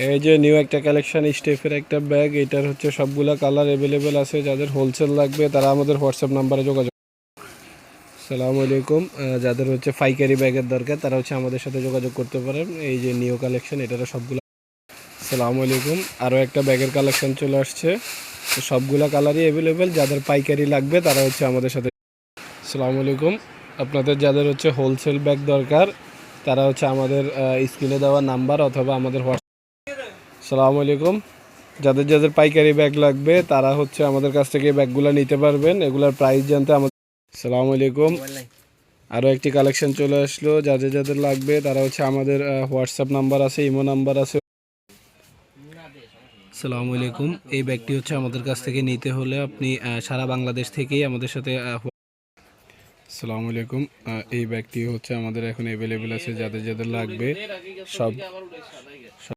এই যে নিউ একটা কালেকশন স্টেফের একটা ব্যাগ, এটার হচ্ছে সবগুলা কালার অ্যাভেলেবেল আছে। যাদের হোলসেল লাগবে তারা আমাদের হোয়াটসঅ্যাপ নাম্বারে যোগাযোগ। আসসালামু আলাইকুম। যাদের হচ্ছে পাইকারি ব্যাগের দরকার তারা হচ্ছে আমাদের সাথে যোগাযোগ করতে পারেন। এই যে নিউ কালেকশন, এটারও সবগুলো। আসসালামু আলাইকুম। আরও একটা ব্যাগের কালেকশন চলে আসছে, তো সবগুলা কালারই অ্যাভেলেবেল। যাদের পাইকারি লাগবে তারা হচ্ছে আমাদের সাথে। আসসালামু আলাইকুম। আপনাদের যাদের হচ্ছে হোলসেল ব্যাগ দরকার তারা হচ্ছে আমাদের স্ক্রিনে দেওয়া নাম্বার অথবা আমাদের হোয়াটসঅ্যাপ। আসসালামু আলাইকুম। যাদের যাদের পাইকারি ব্যাগ লাগবে তারা হচ্ছে আমাদের কাছ থেকে ব্যাগগুলো নিতে পারবেন। এগুলার প্রাইস জানতে আমাদের। আসসালামু আলাইকুম। আরও একটি কালেকশন চলে আসলো, যাদের যাদের লাগবে তারা হচ্ছে আমাদের হোয়াটসঅ্যাপ নাম্বার আছে, ইমো নাম্বার আছে। আসসালামু আলাইকুম। এই ব্যাগটি হচ্ছে আমাদের কাছ থেকে নিতে হলে আপনি সারা বাংলাদেশ থেকেই আমাদের সাথে। আসসালামু আলাইকুম। এই ব্যাগটি হচ্ছে আমাদের এখন অ্যাভেলেবেল আছে, যাদের যাদের লাগবে সব